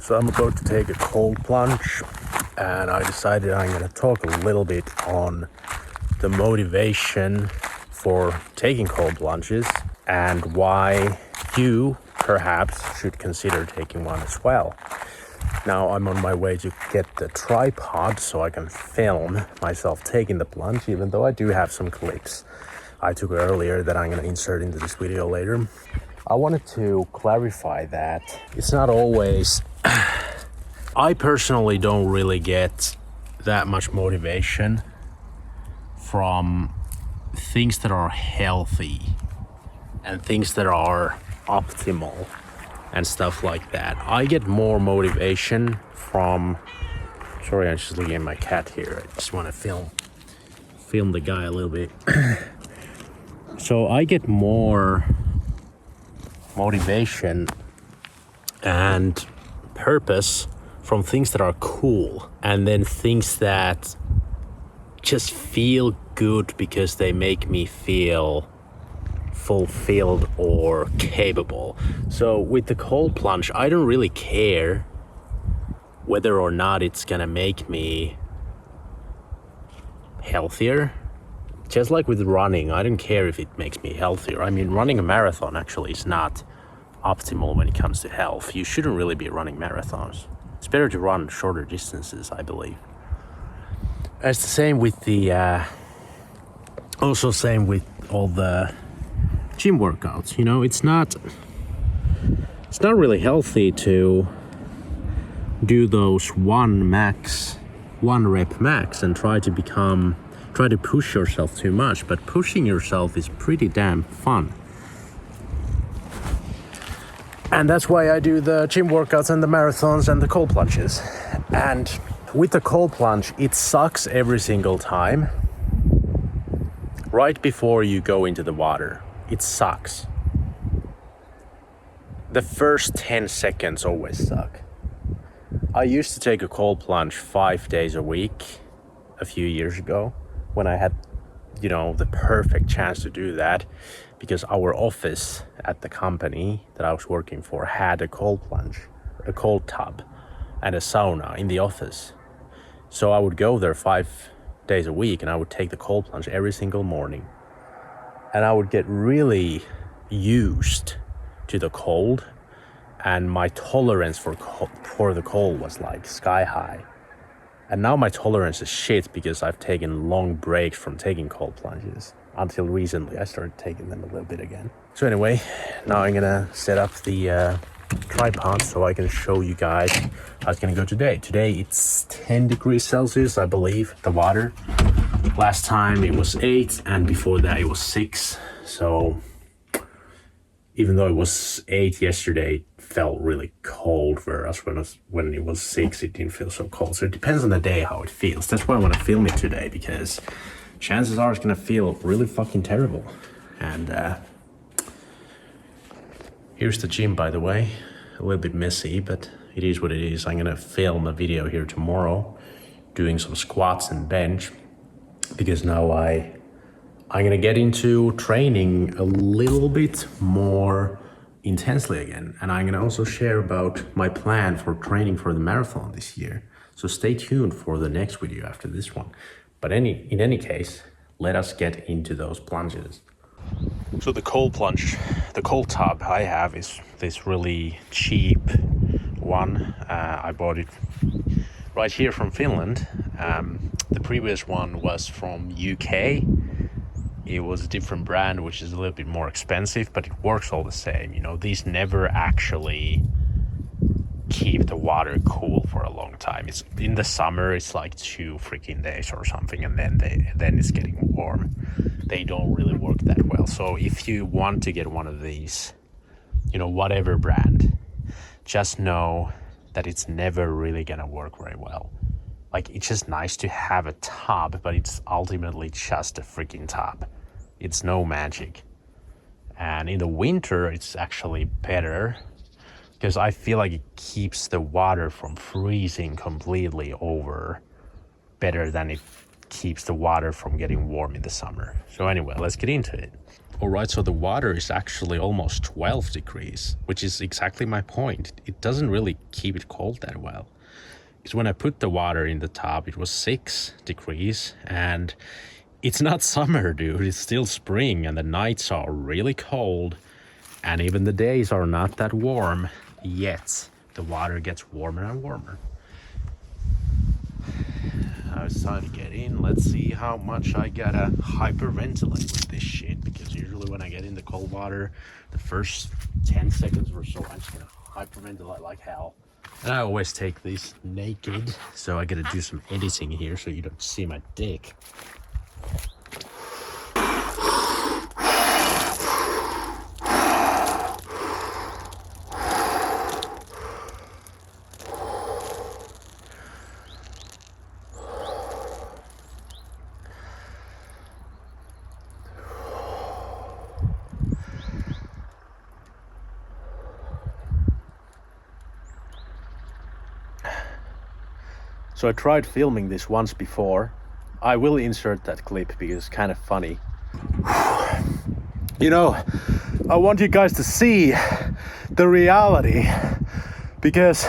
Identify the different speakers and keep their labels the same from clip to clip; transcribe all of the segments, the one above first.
Speaker 1: So I'm about to take a cold plunge, and I decided I'm going to talk a little bit on the motivation for taking cold plunges and why you perhaps should consider taking one as well. Now I'm on my way to get the tripod so I can film myself taking the plunge, even though I do have some clips I took earlier that I'm going to insert into this video later. I wanted to clarify that it's not always... I personally don't really get that much motivation from things that are healthy and things that are optimal and stuff like that. I get more motivation from... Sorry, I'm just looking at my cat here. I just want to film the guy a little bit. So I get more motivation and purpose from things that are cool, and then things that just feel good because they make me feel fulfilled or capable. So with the cold plunge, I don't really care whether or not it's gonna make me healthier. Just like with running, I don't care if it makes me healthier. I mean, running a marathon actually is not optimal when it comes to health. You shouldn't really be running marathons. It's better to run shorter distances, I believe. It's the same with the also same with all the gym workouts. You know, it's not really healthy to do those one rep max and try to push yourself too much, but pushing yourself is pretty damn fun. And that's why I do the gym workouts and the marathons and the cold plunges. And with the cold plunge, it sucks every single time. Right before you go into the water, it sucks. The first 10 seconds always suck. I used to take a cold plunge 5 days a week a few years ago, when I had, the perfect chance to do that, because our office at the company that I was working for had a cold plunge, a cold tub, and a sauna in the office. So I would go there 5 days a week, and I would take the cold plunge every single morning. And I would get really used to the cold, and my tolerance for the cold was like sky high. And now my tolerance is shit because I've taken long breaks from taking cold plunges. Until recently, I started taking them a little bit again. So anyway, now I'm gonna set up the tripod so I can show you guys how it's gonna go today. Today it's 10 degrees Celsius, I believe, the water. Last time it was 8, and before that it was 6. So even though it was 8 yesterday, it felt really cold, whereas when it was 6, it didn't feel so cold. So it depends on the day how it feels. That's why I want to film it today, because chances are it's gonna feel really fucking terrible. And here's the gym, by the way. A little bit messy, but it is what it is. I'm gonna film a video here tomorrow doing some squats and bench, because now I'm gonna get into training a little bit more intensely again. And I'm gonna also share about my plan for training for the marathon this year. So stay tuned for the next video after this one. But in any case, let us get into those plunges. So the cold plunge, the cold tub I have is this really cheap one. I bought it right here from Finland. The previous one was from UK. It was a different brand, which is a little bit more expensive, but it works all the same. These never actually keep the water cool for a long time. It's in the summer, it's like 2 freaking days or something, and then it's getting warm. They don't really work that well. So if you want to get one of these, whatever brand, just know that it's never really gonna work very well. Like, it's just nice to have a tub, but it's ultimately just a freaking tub. It's no magic. And in the winter, it's actually better, because I feel like it keeps the water from freezing completely over better than it keeps the water from getting warm in the summer. So anyway, let's get into it. Alright, so the water is actually almost 12 degrees, which is exactly my point. It doesn't really keep it cold that well. Because when I put the water in the tub, it was 6 degrees, and it's not summer, dude. It's still spring, and the nights are really cold, and even the days are not that warm yet. The water gets warmer and warmer. Now it's time to get in. Let's see how much I gotta hyperventilate with this shit, because usually when I get in the cold water, the first 10 seconds or so, I'm just gonna hyperventilate like hell. And I always take these naked, so I gotta do some editing here so you don't see my dick. So I tried filming this once before. I will insert that clip because it's kind of funny. You know, I want you guys to see the reality, because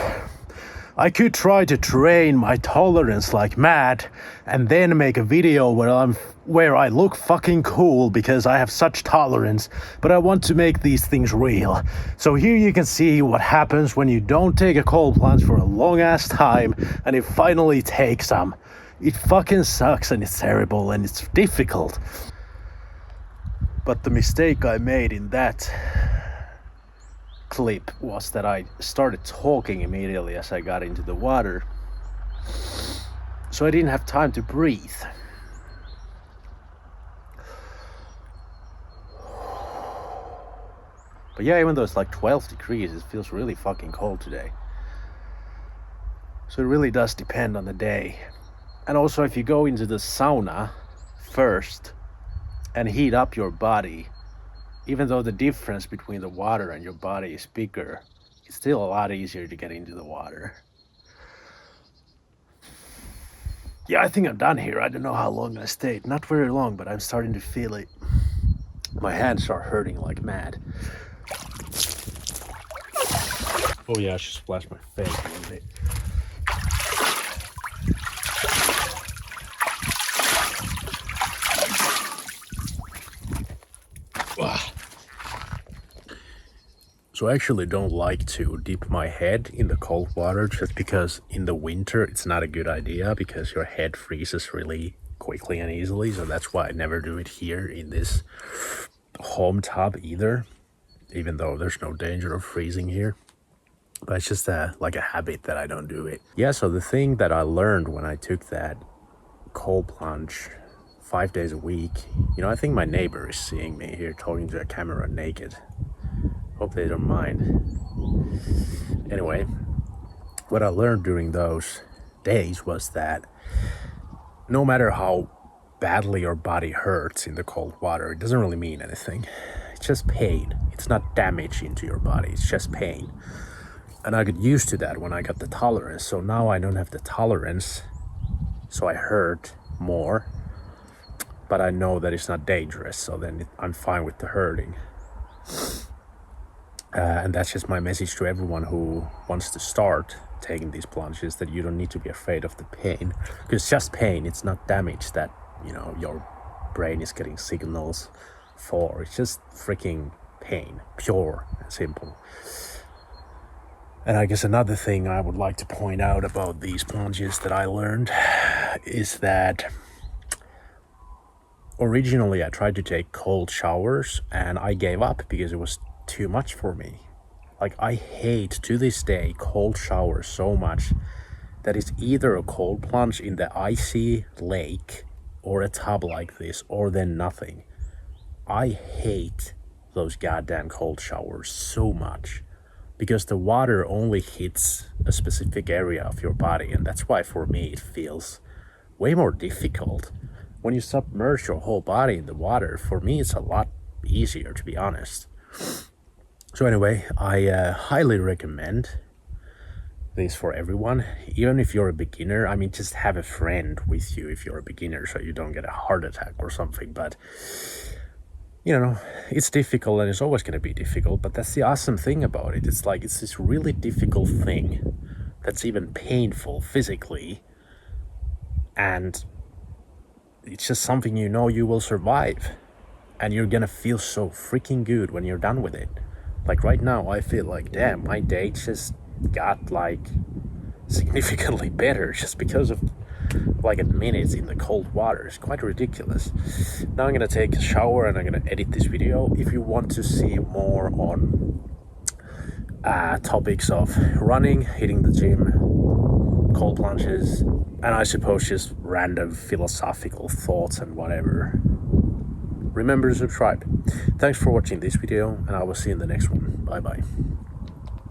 Speaker 1: I could try to train my tolerance like mad and then make a video where I look fucking cool because I have such tolerance, but I want to make these things real. So here you can see what happens when you don't take a cold plunge for a long ass time and you finally take some. It fucking sucks and it's terrible and it's difficult. But the mistake I made in that clip was that I started talking immediately as I got into the water, so I didn't have time to breathe. But yeah, even though it's like 12 degrees, it feels really fucking cold today. So it really does depend on the day. And also, if you go into the sauna first and heat up your body, even though the difference between the water and your body is bigger, it's still a lot easier to get into the water. Yeah, I think I'm done here. I don't know how long I stayed. Not very long, but I'm starting to feel it. My hands are hurting like mad. Oh yeah, I should splash my face a little bit. So I actually don't like to dip my head in the cold water, just because in the winter it's not a good idea because your head freezes really quickly and easily. So that's why I never do it here in this home tub either, even though there's no danger of freezing here. But it's just like a habit that I don't do it. Yeah, so the thing that I learned when I took that cold plunge 5 days a week, you know, I think my neighbor is seeing me here talking to a camera naked. Hope they don't mind. Anyway, what I learned during those days was that no matter how badly your body hurts in the cold water, it doesn't really mean anything. It's just pain. It's not damage into your body, it's just pain. And I got used to that when I got the tolerance. So now I don't have the tolerance, so I hurt more, but I know that it's not dangerous, so then I'm fine with the hurting. And that's just my message to everyone who wants to start taking these plunges, that you don't need to be afraid of the pain, because it's just pain. It's not damage that, you know, your brain is getting signals for. It's just freaking pain, pure and simple. And I guess another thing I would like to point out about these plunges that I learned is that originally I tried to take cold showers and I gave up because it was too much for me. Like, I hate to this day cold showers so much that it's either a cold plunge in the icy lake or a tub like this, or then nothing. I hate those goddamn cold showers so much, because the water only hits a specific area of your body, and that's why for me it feels way more difficult. When you submerge your whole body in the water, for me it's a lot easier, to be honest. So anyway, I highly recommend this for everyone, even if you're a beginner. I mean, just have a friend with you if you're a beginner so you don't get a heart attack or something. But you know, it's difficult and it's always going to be difficult, but that's the awesome thing about it. It's like it's this really difficult thing that's even painful physically, and it's just something you know you will survive, and you're gonna feel so freaking good when you're done with it. Like right now, I feel like, damn, my day just got like significantly better just because of like a minute in the cold water. It's quite ridiculous. Now I'm gonna take a shower and I'm gonna edit this video. If you want to see more on topics of running, hitting the gym, cold plunges, and I suppose just random philosophical thoughts and whatever, remember to subscribe. Thanks for watching this video, and I will see you in the next one. Bye bye.